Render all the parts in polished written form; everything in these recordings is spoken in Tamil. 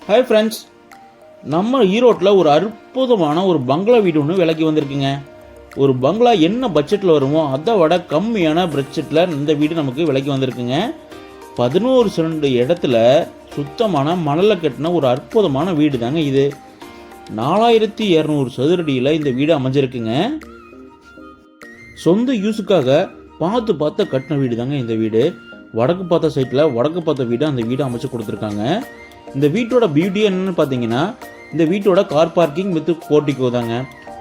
ஹாய் ஃப்ரெண்ட்ஸ், நம்ம ஈரோட்டில் ஒரு அற்புதமான ஒரு பங்களா வீடு ஒன்று விலைக்கு வந்திருக்குங்க. ஒரு பங்களா என்ன பட்ஜெட்டில் வருமோ அதை விட கம்மியான பட்ஜெட்டில் இந்த வீடு நமக்கு விலைக்கு வந்திருக்குங்க. 11 சென்ட் இடத்துல சுத்தமான மணலில் கட்டின ஒரு அற்புதமான வீடு தாங்க இது. 4200 சதுரடியில் இந்த வீடு அமைஞ்சிருக்குங்க. சொந்த யூஸுக்காக பார்த்து கட்டின வீடு தாங்க இந்த வீடு. வடக்கு பார்த்த சைட்டில் வடக்கு பார்த்த வீடு அந்த வீடு அமைச்சு கொடுத்துருக்காங்க. இந்த வீட்டோட பியூட்டி என்னன்னு பார்த்தீங்கன்னா, இந்த வீட்டோட கார் பார்க்கிங் வித் போர்ட்டிகோ தாங்க.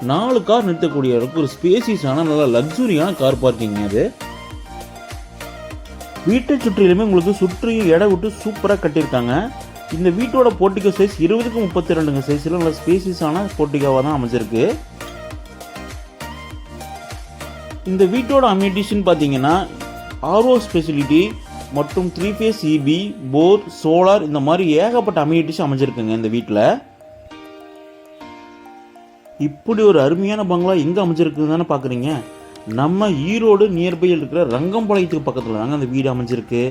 4 கார் நிறுத்தக்கூடிய அளவுக்கு ஒரு ஸ்பேசியஸான நல்ல லக்ஸுரியான கார் பார்க்கிங் அது. வீட்டை சுற்றிலுமே உங்களுக்கு சுற்றியும் இடம் விட்டு சூப்பராக கட்டியிருக்காங்க. இந்த வீட்டோட போர்ட்டிகோ சைஸ் 20க்கு 32 சைஸில் நல்ல ஸ்பேசியஸான போர்ட்டிகோவாக தான் அமைச்சிருக்கு. இந்த வீட்டோட அம்யூனிட்டிஸ்ன்னு பார்த்தீங்கன்னா ஆர்ஓ ஃபெசிலிட்டி மற்றும் 3 ஃபேஸ் இபி, போர், சோலார் இந்த மாதிரி ஏகப்பட்ட அம்யூனிட்டிஸ் அமைஞ்சிருக்குங்க இந்த வீட்டில். இப்படி ஒரு அருமையான பங்களா எங்கே அமைஞ்சிருக்குன்னு தானே பார்க்குறீங்க. நம்ம ஈரோடு நியர்பையில் இருக்கிற ரங்கம்பாளையத்துக்கு பக்கத்தில் தாங்க அந்த வீடு அமைஞ்சிருக்கு.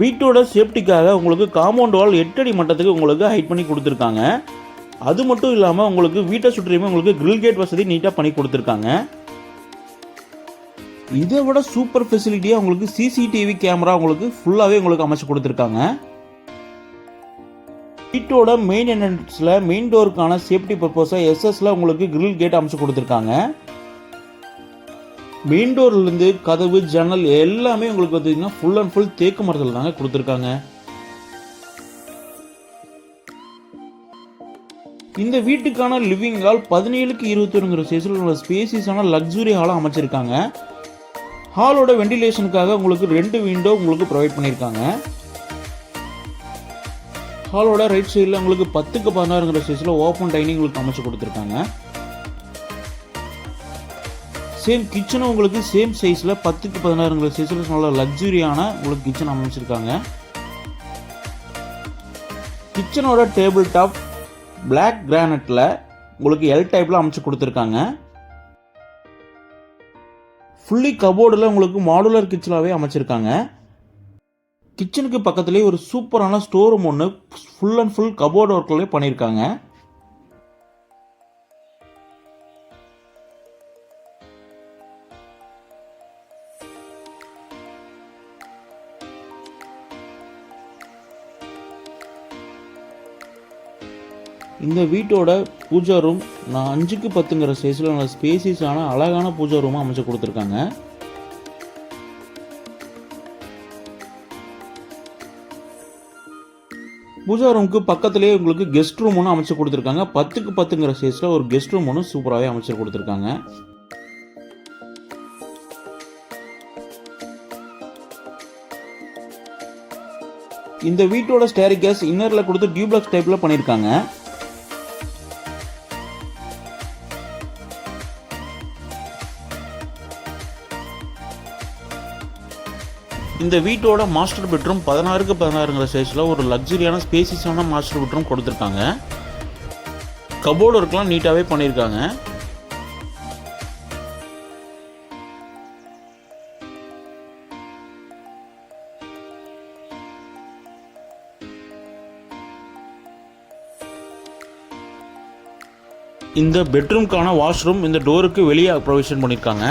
வீட்டோட சேஃப்டிக்காக உங்களுக்கு காம்பவுண்ட் வால் 8 அடி மட்டத்துக்கு உங்களுக்கு ஹைட் பண்ணி கொடுத்துருக்காங்க. அது மட்டும் இல்லாமல் உங்களுக்கு வீட்டை சுற்றியுமே உங்களுக்கு கிரில் கேட் வசதி நீட்டாக பண்ணி கொடுத்துருக்காங்க. இதை விட சூப்பர் ஃபெசிலிட்டியாக உங்களுக்கு சிசிடிவி கேமரா உங்களுக்கு ஃபுல்லாகவே உங்களுக்கு அமைச்சு கொடுத்துருக்காங்க. வீட்டோட மெயின் என்ட்ரன்ஸில் மெயின் டோருக்கான சேஃப்டி பர்பஸாக எஸ்எஸ்ல உங்களுக்கு கிரில் கேட் அமைச்சு கொடுத்துருக்காங்க. மெயின் டோர்லேருந்து கதவு ஜன்னல் எல்லாமே உங்களுக்கு பார்த்தீங்கன்னா ஃபுல் அண்ட் ஃபுல் தேக்கு மரத்தில் தாங்க கொடுத்துருக்காங்க. இந்த வீட்டுக்கான லிவிங் ஹால் 17க்கு 21 சைஸில் உள்ள ஸ்பேசியஸான லக்ஸுரி ஹாலாக அமைச்சிருக்காங்க. ஹாலோட வெண்டிலேஷனுக்காக உங்களுக்கு 2 விண்டோ உங்களுக்கு ப்ரொவைட் பண்ணியிருக்காங்க. ஹாலோட ரைட் சைடில் உங்களுக்கு 10க்கு 16 சைஸில் ஓப்பன் டைனிங் உங்களுக்கு அமைச்சு கொடுத்துருக்காங்க. சேம் கிச்சனும் உங்களுக்கு சேம் சைஸில் 10க்கு 16 சைஸில் நல்ல லக்ஸுரியான உங்களுக்கு கிச்சன் அமைச்சிருக்காங்க. கிச்சனோட டேபிள் டாப் பிளாக் கிரானைட்டில் உங்களுக்கு எல் டைப்பில் அமைச்சு கொடுத்துருக்காங்க. ஃபுல்லி கபோர்டில் உங்களுக்கு மாடுலர் கிச்சனாகவே அமைச்சிருக்காங்க. கிச்சனுக்கு பக்கத்துலேயே ஒரு சூப்பரான ஸ்டோர் ரூம் ஒன்று ஃபுல் அண்ட் ஃபுல் கபோர்டு ஒர்க்லேயே பண்ணியிருக்காங்க. இந்த வீட்டோட பூஜா ரூம் 5க்கு 10 சைஸில் நல்ல ஸ்பேசியஸான அழகான பூஜா ரூமாக அமைச்சு கொடுத்துருக்காங்க. பூஜா ரூமுக்கு பக்கத்துலேயே உங்களுக்கு கெஸ்ட் ரூம் ஒன்று அமைச்சு கொடுத்துருக்காங்க. 10க்கு 10 சைஸில் ஒரு கெஸ்ட் ரூம் ஒன்று சூப்பராகவே அமைச்சு கொடுத்துருக்காங்க. இந்த வீட்டோட ஸ்டேர்கேஸ் இன்னரில் கொடுத்து டியூப்ளக்ஸ் டைப்பில் பண்ணியிருக்காங்க. இந்த வீட்டோட மாஸ்டர் பெட்ரூம் 16க்கு 16 சைஸில் ஒரு லக்ஸுரியான ஸ்பேசியஸான மாஸ்டர் பெட்ரூம் கொடுத்துருக்காங்க. கபோர்டு ஒர்க்லாம் நீட்டாகவே பண்ணியிருக்காங்க. இந்த பெட்ரூம்க்கான வாஷ்ரூம் இந்த டோருக்கு வெளியே ப்ரொவிஷன் பண்ணியிருக்காங்க.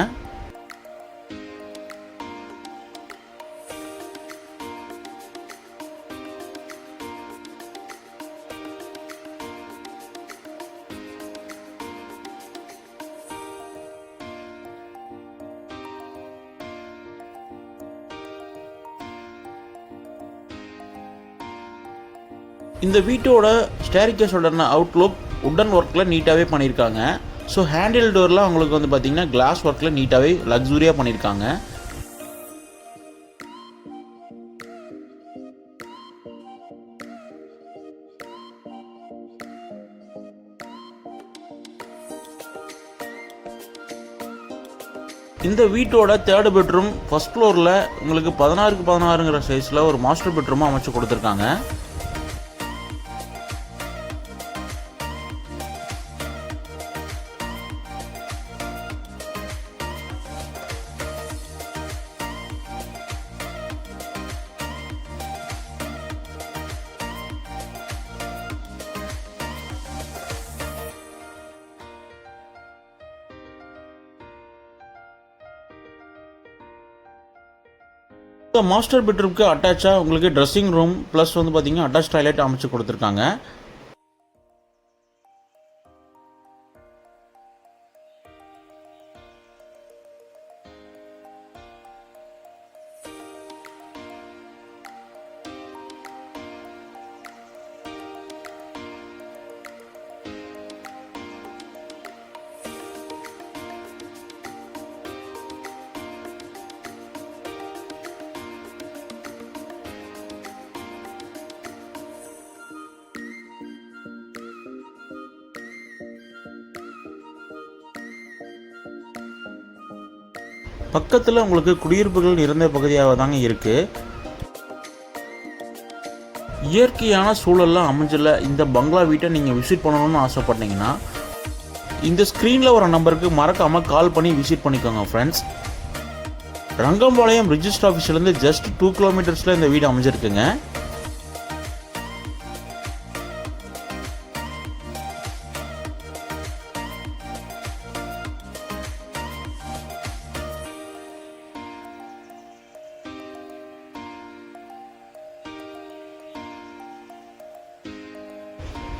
இந்த வீட்டோட ஸ்டேர்கேஸோட அவுட்லுக் உட்டன் ஒர்க்கில் நீட்டாகவே பண்ணியிருக்காங்க. ஸோ ஹேண்டில் டோர்லாம் உங்களுக்கு வந்து பார்த்தீங்கன்னா கிளாஸ் ஒர்க்கில் நீட்டாகவே லக்ஸுரியாக பண்ணியிருக்காங்க. இந்த வீட்டோட 3rd பெட்ரூம் ஃபர்ஸ்ட் ஃப்ளோரில் உங்களுக்கு 16க்கு 16 சைஸில் ஒரு மாஸ்டர் பெட்ரூமாக அமைச்சு கொடுத்துருக்காங்க. இந்த மாஸ்டர் பெட்ரூம்க்கு அட்டாச்சாக உங்களுக்கு ட்ரெஸ்ஸிங் ரூம் ப்ளஸ் வந்து பார்த்தீங்கன்னா அட்டாச் டாய்லெட் அமைச்சு கொடுத்துருக்காங்க. பக்கத்தில் உங்களுக்கு குடியிருப்புகள் நிறைந்த பகுதியாக தாங்க இருக்குது. இயற்கையான சூழல்லாம் அமைஞ்சுள்ள இந்த பங்களா வீட்டை நீங்கள் விசிட் பண்ணணும்னு ஆசைப்பட்டீங்கன்னா இந்த ஸ்க்ரீனில் வர நம்பருக்கு மறக்காமல் கால் பண்ணி விசிட் பண்ணிக்கோங்க ஃப்ரெண்ட்ஸ். ரங்கம்பாளையம் ரிஜிஸ்டர் ஆஃபீஸ்லேருந்து ஜஸ்ட் 2 கிலோமீட்டர்ஸில் இந்த வீடு அமைஞ்சிருக்குங்க.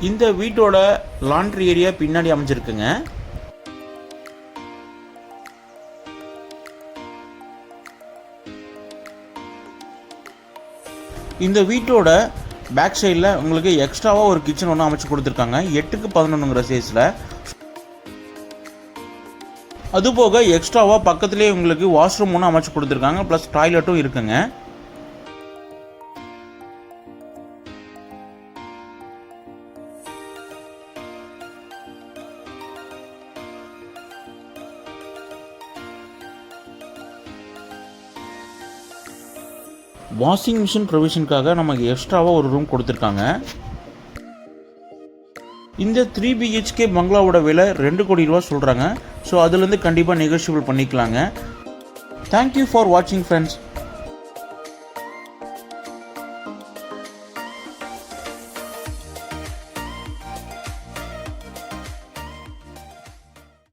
இந்த வீட்டோட லாண்ட்ரி ஏரியா பின்னாடி அமைஞ்சிருக்குங்க. இந்த வீட்டோட பேக் சைடில் உங்களுக்கு எக்ஸ்ட்ராவாக ஒரு கிச்சன் ஒன்று அமைச்சு கொடுத்துருக்காங்க 8க்கு 11ங்கிற சைஸில். அதுபோக எக்ஸ்ட்ராவாக பக்கத்துலேயே உங்களுக்கு வாஷ்ரூம் ஒன்று அமைச்சு கொடுத்துருக்காங்க ப்ளஸ் டாய்லெட்டும் இருக்குங்க. வாஷிங் மிஷின் ப்ரொவிஷனுக்காக நமக்கு எக்ஸ்ட்ராவாக ஒரு ரூம் கொடுத்துருக்காங்க. இந்த 3 BHK பங்களாவோட விலை 2 கோடி ரூபா சொல்கிறாங்க. ஸோ அதுலேருந்து கண்டிப்பாக நெகோஷியபிள் பண்ணிக்கலாங்க. தேங்க்யூ ஃபார் வாட்சிங் ஃப்ரெண்ட்ஸ்.